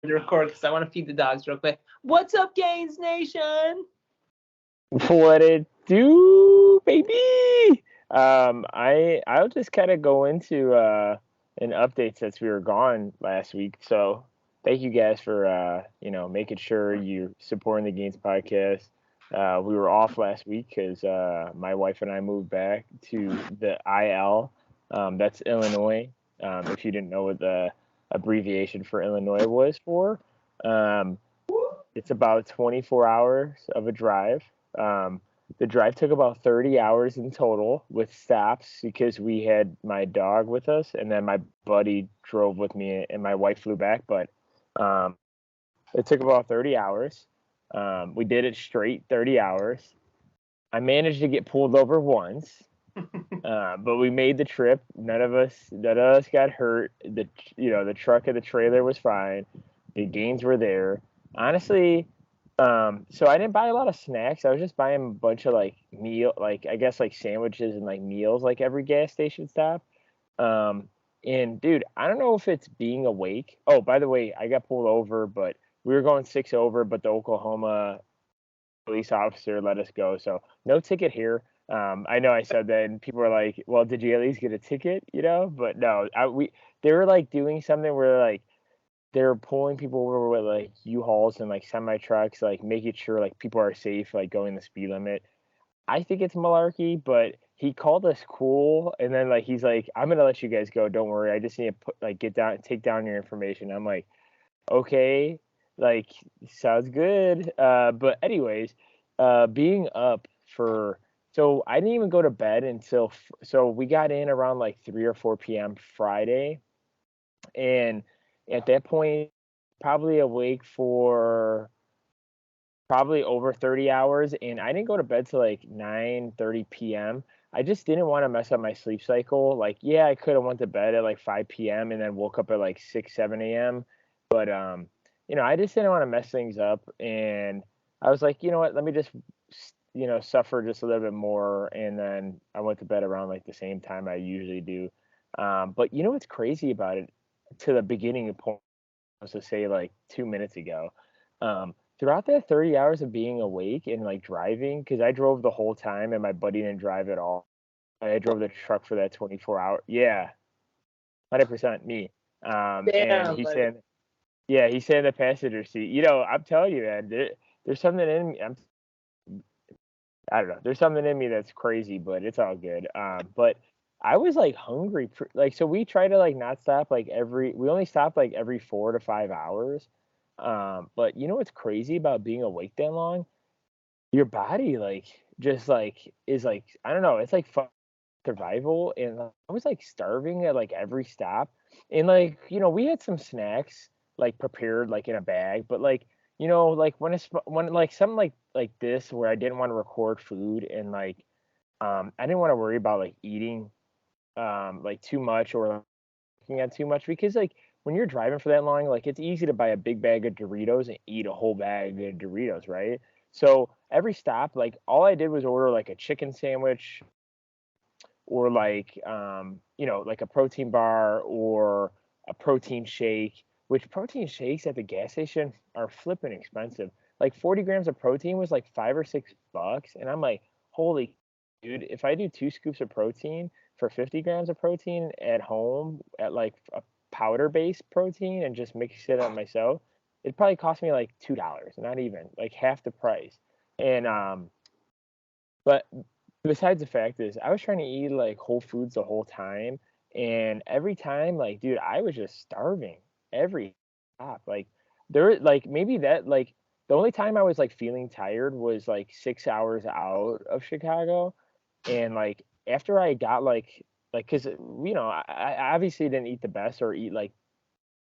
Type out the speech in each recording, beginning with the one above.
to record because I want to feed the dogs real quick. What's up, Gainz Nation? What it do, baby? I'll just kind of go into an update since we were gone last week. So thank you guys for making sure you're supporting the Gainz podcast. We were off last week because my wife and I moved back to the IL. That's Illinois. If you didn't know what the abbreviation for Illinois was for, um, it's about 24 hours of a drive. Um, the drive took about 30 hours in total with stops because we had my dog with us, and then my buddy drove with me, and my wife flew back. But um, it took about 30 hours. We did it straight 30 hours. I managed to get pulled over once, but we made the trip. None of us got hurt. The truck and the trailer was fine. The gains were there. Honestly, so I didn't buy a lot of snacks. I was just buying a bunch of I guess like sandwiches and like meals like every gas station stop. And dude, I don't know if it's being awake. Oh, by the way, I got pulled over, but we were going six over, but the Oklahoma police officer let us go. So no ticket here. I know I said that, and people were like, "Well, did you at least get a ticket?" But no, they were like doing something where like they're pulling people over with like U-Hauls and like semi trucks, like making sure like people are safe, like going the speed limit. I think it's malarkey, but he called us cool, and then like he's like, "I'm gonna let you guys go. Don't worry. I just need to get down, take down your information." I'm like, "Okay, like sounds good." But anyways, being up for so I didn't even go to bed until so we got in around like 3 or 4 p.m. Friday, and at that point, probably awake for probably over 30 hours, and I didn't go to bed till like 9:30 p.m. I just didn't want to mess up my sleep cycle. Like, yeah, I could have went to bed at like 5 p.m. and then woke up at like 6, 7 a.m. But I just didn't want to mess things up, and I was like, you know what, let me just suffer just a little bit more, and then I went to bed around like the same time I usually do. But you know what's crazy about it? To the beginning of point was to say like 2 minutes ago. Throughout that 30 hours of being awake and like driving, because I drove the whole time and my buddy didn't drive at all. I drove the truck for that 24 hour. Yeah, 100% me. And Damn, he buddy. said, yeah, he sat in the passenger seat. I'm telling you, man, there's something in me. I don't know. There's something in me that's crazy, but it's all good. But I was like hungry, so we try to like not stop we only stop like every 4 to 5 hours. But you know what's crazy about being awake that long? Your body like just like is like I don't know. It's like survival, and I was like starving at like every stop, and like we had some snacks like prepared like in a bag, but like like when like something like this where I didn't want to record food, and like I didn't want to worry about like eating like too much or like, looking at too much, because like when you're driving for that long, like it's easy to buy a big bag of Doritos and eat a whole bag of Doritos, right? So every stop, like all I did was order like a chicken sandwich, or like like a protein bar or a protein shake, which protein shakes at the gas station are flipping expensive. Like 40 grams of protein was like $5 or $6, and I'm like, holy dude, if I do 2 scoops of protein for 50 grams of protein at home at like a powder based protein and just mix it up myself, it probably cost me like $2, not even like half the price. And but besides the fact is, I was trying to eat like whole foods the whole time, and every time, like, dude, I was just starving every stop. Like, like maybe that like the only time I was like feeling tired was like 6 hours out of Chicago, and like after I got because I obviously didn't eat the best or eat like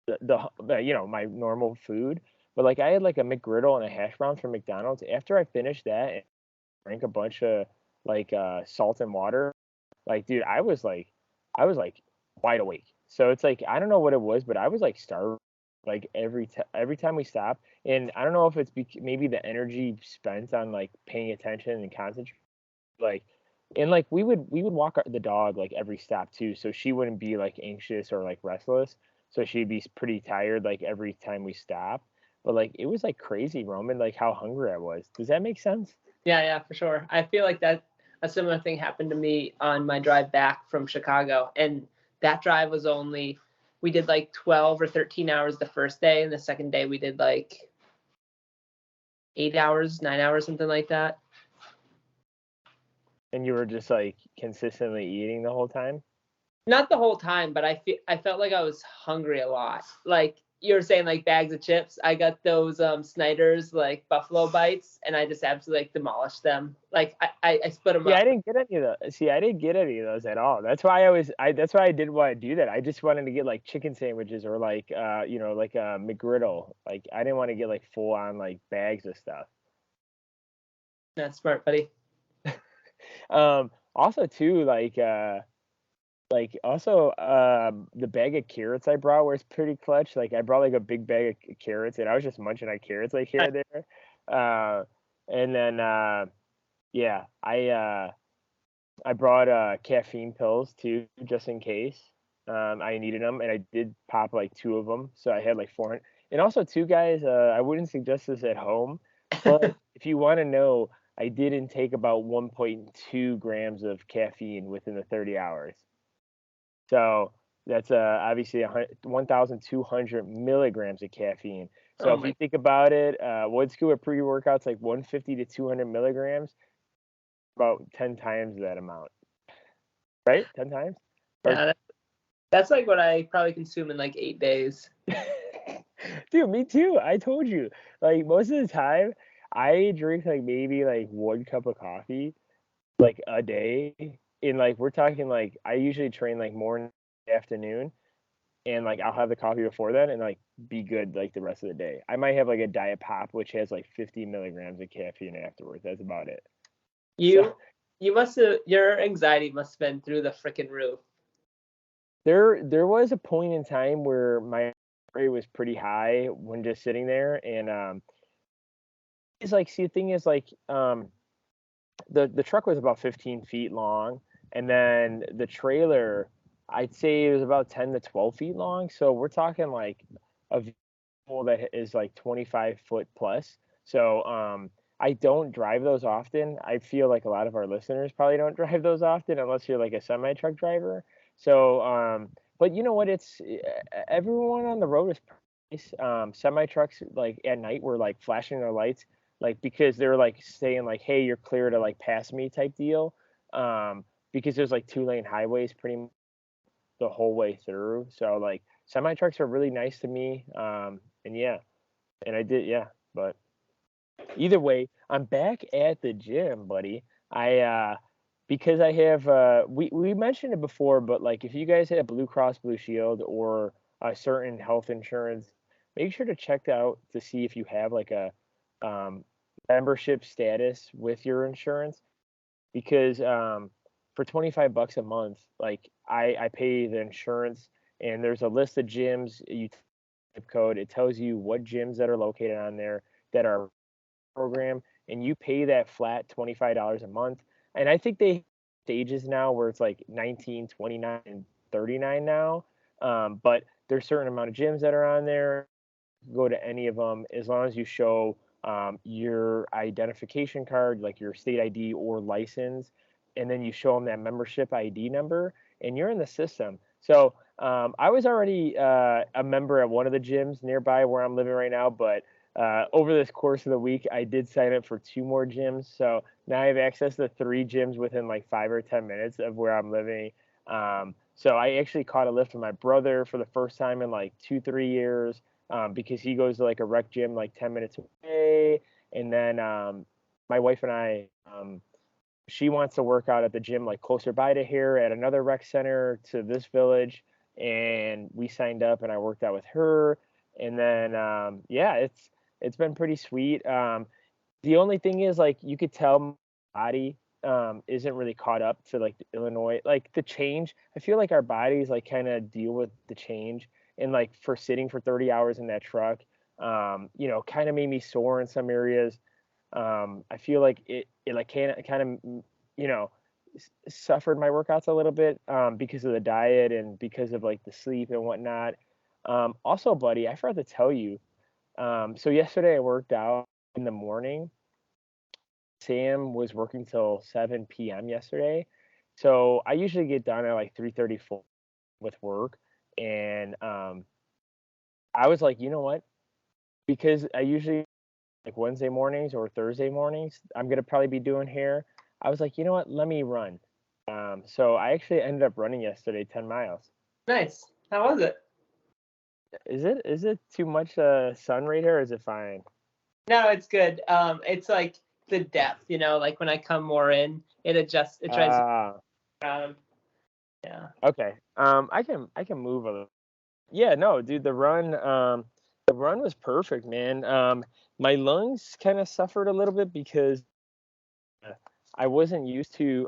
my normal food, but like I had like a McGriddle and a hash browns from McDonald's. After I finished that and drank a bunch of salt and water, like dude, I was like wide awake. So it's like I don't know what it was, but I was like starved like every time we stopped. And I don't know if it's maybe the energy spent on like paying attention and concentrating, like, and like we would walk the dog like every stop too, so she wouldn't be like anxious or like restless. so she'd be pretty tired like every time we stopped. But like it was like crazy, Roman, like how hungry I was. Does that make sense? Yeah, for sure. I feel like that a similar thing happened to me on my drive back from Chicago, and that drive was only we did like 12 or 13 hours the first day, and the second day we did like 8 hours, 9 hours, something like that. And you were just like consistently eating the whole time? Not the whole time, but I felt like I was hungry a lot. Like you were saying, like bags of chips. I got those Snyder's like buffalo bites, and I just absolutely like demolished them. Like I split them Yeah, up. I didn't get any of those. See, I didn't get any of those at all. That's why that's why I didn't want to do that. I just wanted to get like chicken sandwiches or like like a McGriddle. Like I didn't want to get like full on like bags of stuff. That's smart, buddy. Also too, also the bag of carrots I brought was pretty clutch. Like I brought like a big bag of carrots and I was just munching on carrots like here and there. And then yeah, I brought caffeine pills too, just in case. I needed them, and I did pop like 2 of them, so I had like 400. And also, too, guys, I wouldn't suggest this at home, but if you want to know, I did intake about 1.2 grams of caffeine within the 30 hours. So that's obviously 1,200 milligrams of caffeine. So Oh if you my. think about it, Wood Scuba pre-workouts like 150 to 200 milligrams, about 10 times that amount, right? 10 times? Or Yeah, that's like what I probably consume in like 8 days. dude, me too. I told you. Like most of the time, I drink like maybe like 1 cup of coffee like a day. And like we're talking like I usually train like morning, afternoon, and like I'll have the coffee before then and like be good like the rest of the day. I might have like a diet pop which has like 50 milligrams of caffeine afterwards. That's about it. So You must have your anxiety must have been through the freaking roof. there was a point in time where my rate was pretty high when just sitting there, and it's like, see, the thing is like the truck was about 15 feet long, and then the trailer, I'd say it was about 10 to 12 feet long. So we're talking like a vehicle that is like 25 foot plus. So I don't drive those often. I feel like a lot of our listeners probably don't drive those often unless you're like a semi truck driver. So but you know what, it's everyone on the road is nice. Semi trucks like at night were like flashing their lights, like because they're like saying like, hey, you're clear to like pass me type deal. Because there's like 2 lane highways pretty much the whole way through. So like semi trucks are really nice to me. And yeah, and I did, yeah. But either way, I'm back at the gym, buddy. I because I have we mentioned it before, but like if you guys have Blue Cross Blue Shield or a certain health insurance, make sure to check out to see if you have like a um, membership status with your insurance, because for 25 bucks a month, like I pay the insurance, and there's a list of gyms. You type code, it tells you what gyms that are located on there that are program, and you pay that flat $25 a month. And I think they stages now where it's like 19, 29, and 39 now. But there's a certain amount of gyms that are on there. Go to any of them as long as you show your identification card, like your state ID or license, and then you show them that membership ID number, and you're in the system. So I was already a member at one of the gyms nearby where I'm living right now, but over this course of the week, I did sign up for 2 more gyms. So now I have access to 3 gyms within like 5 or 10 minutes of where I'm living. So I actually caught a lift with my brother for the first time in like 2, 3 years, because he goes to like a rec gym like 10 minutes away. And then my wife and I, she wants to work out at the gym like closer by to here at another rec center to this village. And we signed up and I worked out with her. And then, yeah, it's been pretty sweet. The only thing is like you could tell my body isn't really caught up to like the Illinois, like the change. I feel like our bodies like kind of deal with the change, and like for sitting for 30 hours in that truck, kind of made me sore in some areas. I feel like it like kind of suffered my workouts a little bit because of the diet and because of like the sleep and whatnot. Also, buddy, I forgot to tell you. So yesterday I worked out in the morning. Sam was working till 7 p.m. yesterday. So I usually get done at like 3:34 with work. And I was like, you know what? Because I usually like Wednesday mornings or Thursday mornings, I'm gonna probably be doing hair. I was like, you know what? Let me run. So I actually ended up running yesterday 10 miles. Nice. How was it? Is it too much sun right here or is it fine? No, it's good. It's like the depth, like when I come more in, it adjusts. It tries to. Uh Um, yeah. okay. I can move a little. Yeah, no, dude, the run was perfect, man. My lungs kind of suffered a little bit because uh, I wasn't used to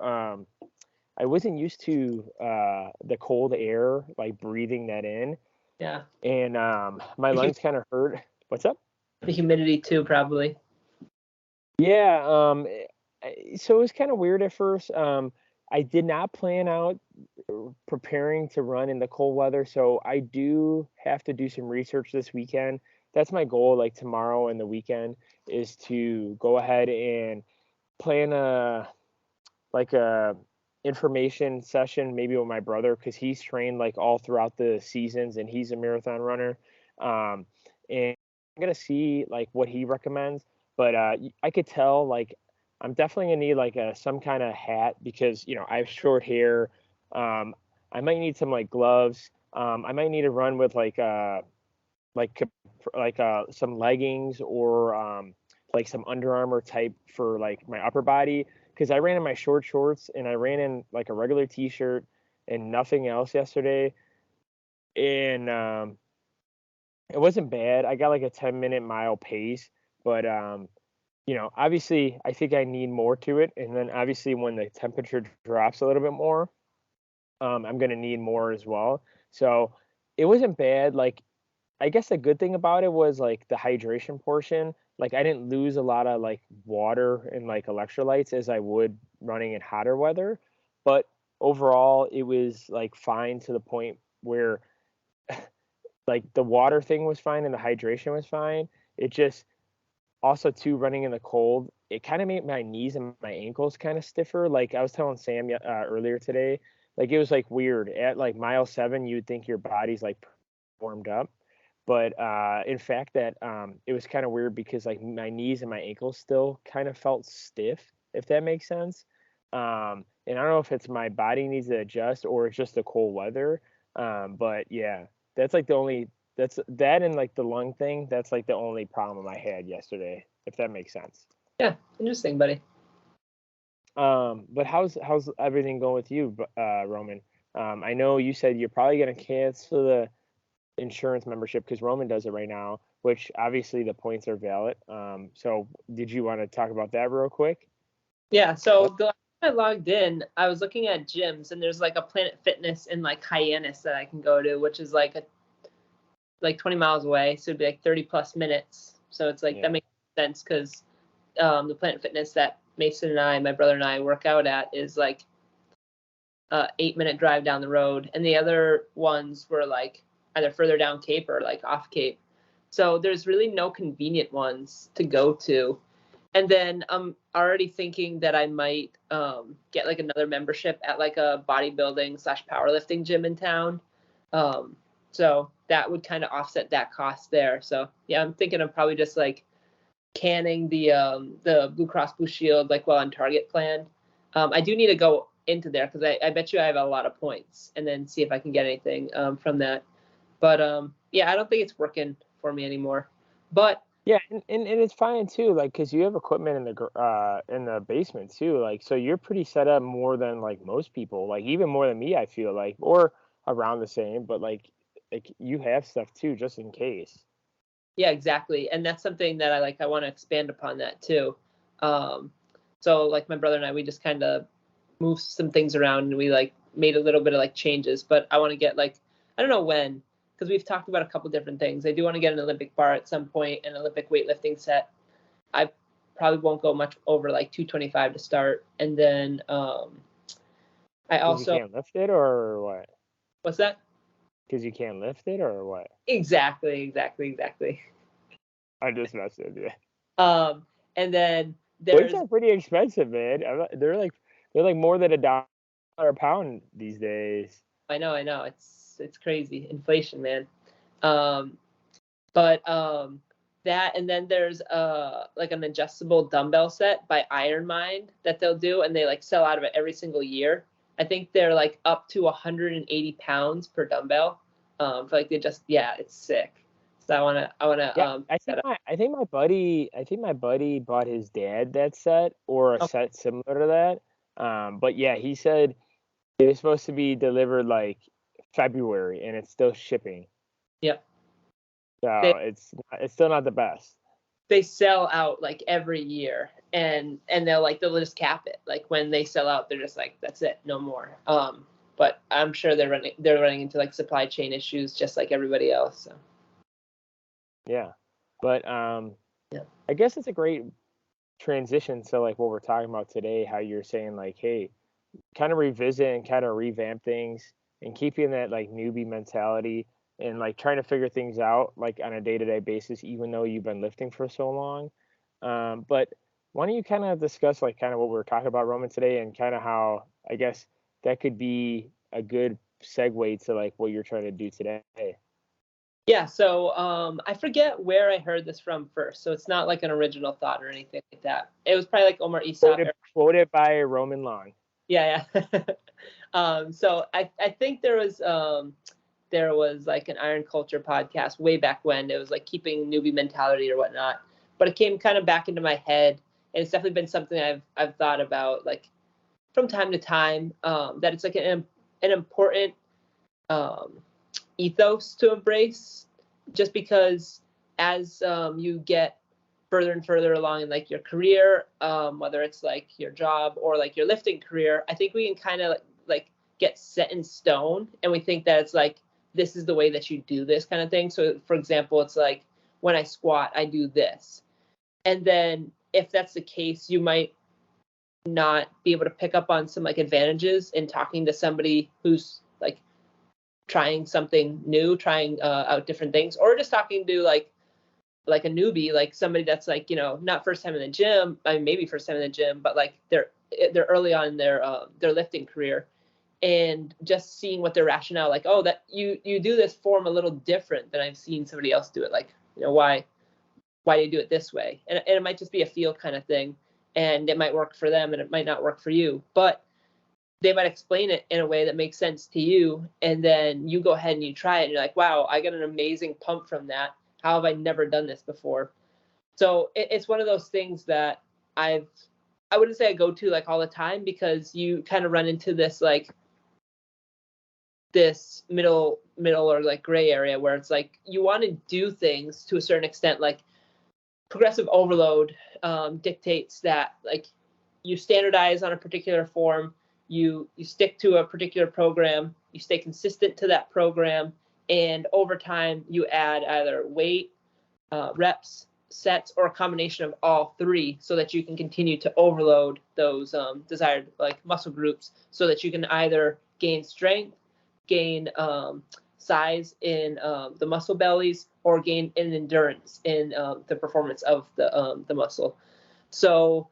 the cold air, like breathing that in, Yeah. and my The, hu- lungs kind of hurt. What's up? the humidity too, probably. Yeah, so it was kind of weird at first. I did not plan out preparing to run in the cold weather, so I do have to do some research this weekend. That's my goal, like tomorrow and the weekend, is to go ahead and plan a information session maybe with my brother because he's trained like all throughout the seasons and he's a marathon runner. Um, and I'm gonna see like what he recommends, but I could tell like I'm definitely gonna need like some kind of hat because I have short hair. Um, I might need some like gloves. I might need to run with like some leggings or like some Under Armour type for like my upper body because I ran in my short shorts and I ran in like a regular t-shirt and nothing else yesterday, and it wasn't bad. I got like a 10-minute mile pace, but obviously I think I need more to it, and then obviously when the temperature drops a little bit more, I'm gonna need more as well. So it wasn't bad. Like I guess the good thing about it was like the hydration portion. Like I didn't lose a lot of like water and like electrolytes as I would running in hotter weather, but overall it was like fine to the point where like the water thing was fine and the hydration was fine. It just also too running in the cold, it kind of made my knees and my ankles kind of stiffer. Like I was telling Sam earlier today, like it was like weird at like mile 7, you'd think your body's like warmed up, but in fact that it was kind of weird because like my knees and my ankles still kind of felt stiff, if that makes sense. And I don't know if it's my body needs to adjust or it's just the cold weather. But yeah, that's like the only that's that and like the lung thing. That's like the only problem I had yesterday, if that makes sense. Yeah. Interesting, buddy. But how's everything going with you, Roman? I know you said you're probably gonna cancel the insurance membership because Roman does it right now, which obviously the points are valid. So did you want to talk about that real quick? Yeah. So the last time I logged in, I was looking at gyms, and there's like a Planet Fitness in like Hyannis that I can go to, which is like 20 miles away, so it'd be like 30 plus minutes. So it's like that Yeah. makes sense because the Planet Fitness that Mason and I, my brother and I, work out at is like 8-minute drive down the road, and the other ones were like either further down Cape or like off Cape. So there's really no convenient ones to go to. And then I'm already thinking that I might get like another membership at like a bodybuilding / powerlifting gym in town. Um, so that would kind of offset that cost there. So yeah, I'm thinking of probably just like canning the Blue Cross Blue Shield like Well on Target plan. I do need to go into there because I bet you I have a lot of points, and then see if I can get anything from that. But yeah, I don't think it's working for me anymore. But Yeah, and it's fine too, like because you have equipment in the basement too, like so you're pretty set up more than like most people, like even more than me, I feel like, or around the same, but like you have stuff too, just in case. yeah, exactly, and that's something that I want to expand upon that too. Um, so like my brother and I, we just kind of moved some things around, and we like made a little bit of like changes. But I want to get like, I don't know when, because we've talked about a couple different things. I do want to get an Olympic bar at some point, an Olympic weightlifting set. I probably won't go much over like 225 to start, and then I Because you also, can't lift it or what? what's that? Because you can't lift it, or what? Exactly. I just messed with you. And then Weights there's are pretty expensive, man. They're like more than $1 a pound these days. I know it's crazy inflation, man. Um, but that, and then there's like an adjustable dumbbell set by Iron Mind that they'll do, and they like sell out of it every single year. I think they're like up to 180 pounds per dumbbell. For like they just, yeah, it's sick. So I wanna Yeah, I set think up. my buddy bought his dad that set, or a Oh, set similar to that. But yeah, he said it was supposed to be delivered like February, and it's still shipping. yep. They So it's still not the best. they sell out like every year, and they'll just cap it. Like when they sell out, they're just like, that's it, no more. But I'm sure they're running into like supply chain issues just like everybody else. So Yeah. But yeah. I guess it's a great transition to like what we're talking about today, how you're saying like, hey, kind of revisit and kind of revamp things and keeping that like newbie mentality and like trying to figure things out like on a day-to-day basis, even though you've been lifting for so long. But why don't you kind of discuss like kind of what we were talking about, Roman, today, and kind of how I guess that could be a good segue to like what you're trying to do today. Yeah, so I forget where I heard this from first, so it's not like an original thought or anything like that. It was probably like Omar Isaac. Quoted by Roman Long. Yeah. So I think there was like an Iron Culture podcast way back when. It was like keeping newbie mentality or whatnot, but it came kind of back into my head, and it's definitely been something I've thought about like from time to time. That it's like an important um, ethos to embrace, just because as you get further and further along in like your career, whether it's like your job or like your lifting career, I think we can kind of like get set in stone, and we think that it's like this is the way that you do this kind of thing. So for example, it's like when I squat I do this, and then if that's the case, you might not be able to pick up on some like advantages in talking to somebody who's like trying something new, trying out different things, or just talking to like a newbie, like somebody that's like, not first time in the gym. I mean, maybe first time in the gym, but like they're early on in their lifting career, and just seeing what their rationale, like, oh, that you do this form a little different than I've seen somebody else do it. Like, why do you do it this way? And it might just be a feel kind of thing, and it might work for them and it might not work for you, but they might explain it in a way that makes sense to you, and then you go ahead and you try it and you're like, wow, I got an amazing pump from that. How have I never done this before? So it's one of those things that I wouldn't say I go to like all the time, because you kind of run into this like this middle or like gray area where it's like you want to do things to a certain extent. Like progressive overload dictates that like you standardize on a particular form, you stick to a particular program, you stay consistent to that program, and over time you add either weight, reps, sets, or a combination of all three, so that you can continue to overload those desired like muscle groups, so that you can either gain strength, gain size in the muscle bellies, or gain in endurance in the performance of the muscle. So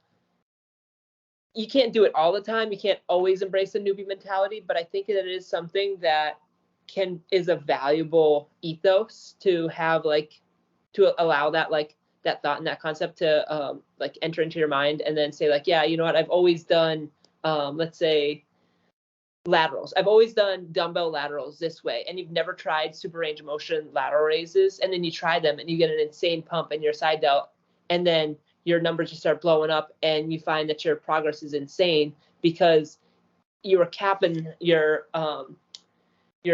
you can't do it all the time. You can't always embrace the newbie mentality, but I think that it is something that is a valuable ethos to have, like to allow that like that thought and that concept to like enter into your mind, and then say like, yeah, you know what, I've always done let's say laterals. I've always done dumbbell laterals this way, and you've never tried super range of motion lateral raises, and then you try them and you get an insane pump in your side delt, and then your numbers just start blowing up, and you find that your progress is insane because you were capping your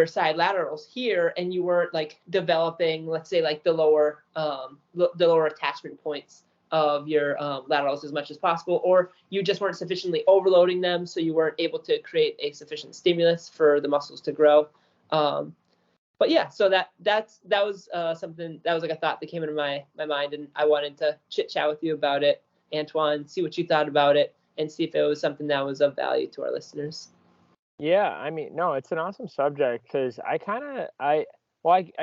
side laterals here, and you weren't like developing, let's say, like the lower attachment points of your laterals as much as possible, or you just weren't sufficiently overloading them, so you weren't able to create a sufficient stimulus for the muscles to grow. But yeah, so that was something that was like a thought that came into my mind, and I wanted to chit chat with you about it, Antoine, see what you thought about it, and see if it was something that was of value to our listeners. Yeah, I mean, no, it's an awesome subject because I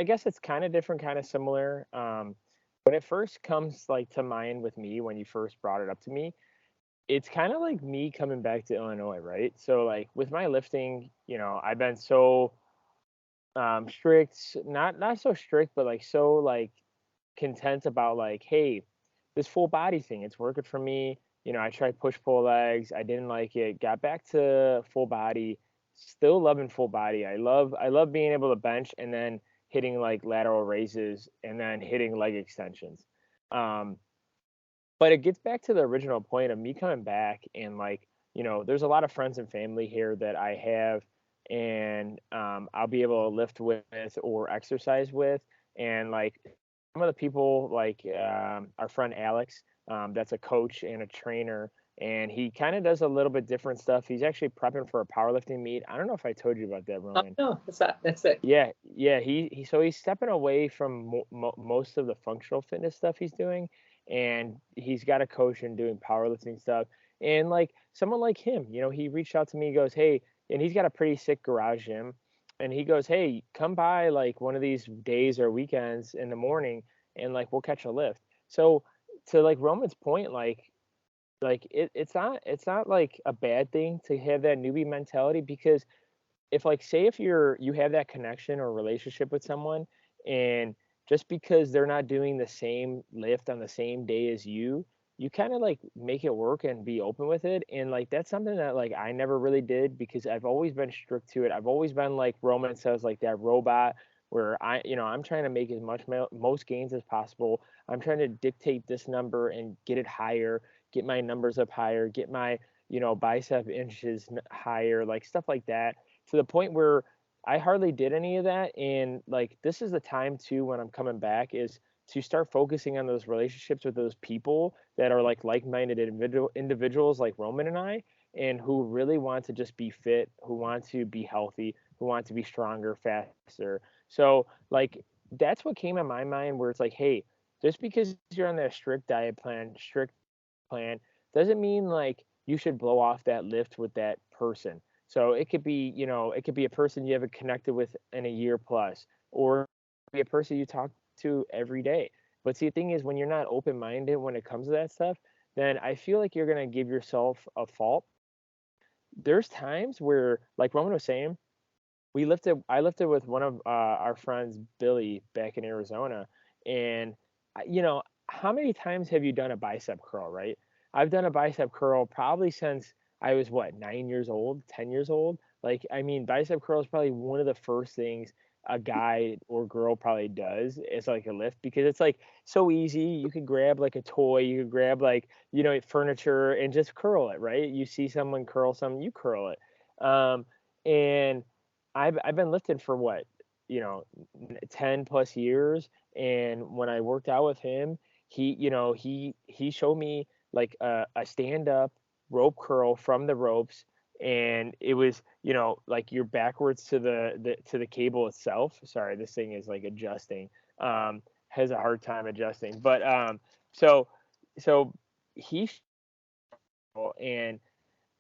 guess it's kind of different, kind of similar. When it first comes like to mind with me, when you first brought it up to me, it's kind of like me coming back to Illinois, right? So like with my lifting, I've been so strict, not so strict, but like so like content about like, hey, this full body thing, it's working for me. I tried push pull legs, I didn't like it. Got back to full body, still loving full body. I love being able to bench and then hitting like lateral raises and then hitting leg extensions. Um, but it gets back to the original point of me coming back and like, there's a lot of friends and family here that I have and I'll be able to lift with or exercise with. And like some of the people, like our friend Alex, that's a coach and a trainer, and he kind of does a little bit different stuff. He's actually prepping for a powerlifting meet. I don't know if I told you about that, Oh Roman. no, that's it. Yeah. So he's stepping away from most of the functional fitness stuff he's doing, and he's got a coach and doing powerlifting stuff. And like someone like him, he reached out to me. He goes, "Hey," and he's got a pretty sick garage gym, and he goes, "Hey, come by like one of these days or weekends in the morning, and like we'll catch a lift." So to like Roman's point, it's not like a bad thing to have that newbie mentality because if like say if you have that connection or relationship with someone and just because they're not doing the same lift on the same day as you kind of like make it work and be open with it. And like that's something that like I never really did because I've always been strict to it. I've always been like Roman says, like that robot where I'm trying to make as much most gains as possible. I'm trying to dictate this number and get it higher, get my numbers up higher, get my bicep inches higher, like stuff like that, to the point where I hardly did any of that. And like this is the time too when I'm coming back is to start focusing on those relationships with those people that are like-minded individuals like Roman and I, and who really want to just be fit, who want to be healthy, who want to be stronger, faster. So like that's what came in my mind where it's like, hey, just because you're on that strict diet plan, strict plan, doesn't mean like you should blow off that lift with that person. So it could be, it could be a person you haven't connected with in a year plus, or be a person you talk to every day. But see, the thing is, when you're not open minded when it comes to that stuff, then I feel like you're gonna give yourself a fault. There's times where, like Roman was saying, I lifted with one of our friends, Billy, back in Arizona, and how many times have you done a bicep curl, right? I've done a bicep curl probably since I was what, 9 years old, 10 years old. Like, I mean, bicep curl is probably one of the first things a guy or girl probably does. It's like a lift because it's like so easy. You could grab like a toy, you could grab like furniture and just curl it, right? You see someone curl something, you curl it. And I've been lifting for what, 10 plus years. And when I worked out with him, he showed me like a stand up rope curl from the ropes. And it was, like you're backwards to the cable itself. Sorry, this thing is like adjusting. Has a hard time adjusting. But so so he and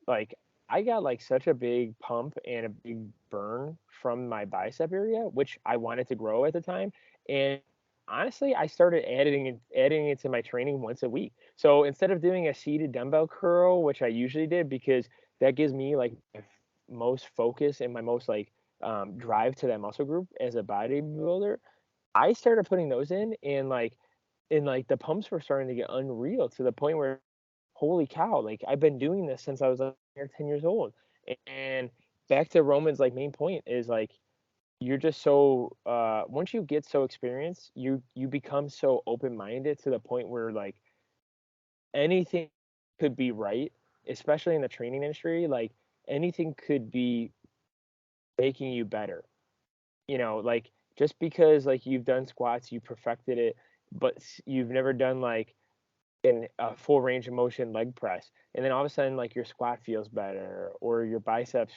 like I got like such a big pump and a big burn from my bicep area, which I wanted to grow at the time. And honestly, I started adding it to my training once a week. So instead of doing a seated dumbbell curl, which I usually did because that gives me like my most focus and my most like drive to that muscle group as a bodybuilder, I started putting those in, and the pumps were starting to get unreal to the point where holy cow, like I've been doing this since I was like 10 years old. And back to Roman's like main point is like you're just so once you get so experienced, you become so open-minded to the point where like anything could be right, especially in the training industry, like anything could be making you better. Like just because like you've done squats, you perfected it, but you've never done like in a full range of motion leg press, and then all of a sudden like your squat feels better or your biceps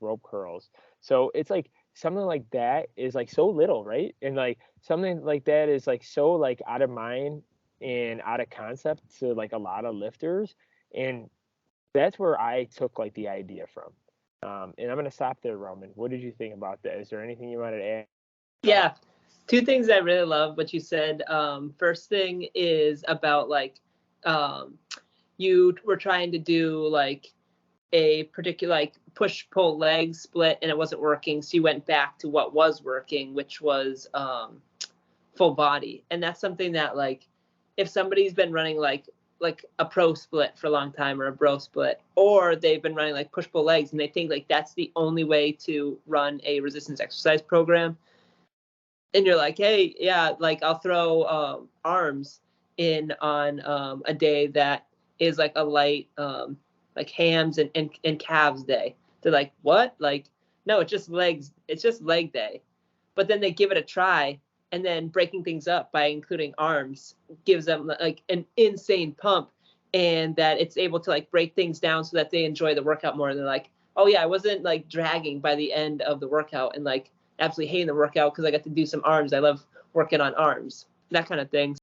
rope curls. So it's like something like that is like so little, right? And like something like that is like so like out of mind and out of concept to like a lot of lifters. And that's where I took like the idea from. And I'm gonna stop there, Roman. What did you think about that? Is there anything you wanted to add? Yeah, two things I really love what you said. First thing is about like you were trying to do like a particular like push pull leg split and it wasn't working, so you went back to what was working, which was full body. And that's something that like if somebody's been running like a pro split for a long time or a bro split, or they've been running like push pull legs and they think like that's the only way to run a resistance exercise program, and you're like, hey, yeah, like I'll throw arms in on a day that is like a light like hams and calves day. They're like, what? Like, no, it's just legs. It's just leg day. But then they give it a try, and then breaking things up by including arms gives them like an insane pump, and that it's able to like break things down so that they enjoy the workout more. And they're like, oh yeah, I wasn't like dragging by the end of the workout and like absolutely hating the workout because I got to do some arms. I love working on arms, that kind of thing.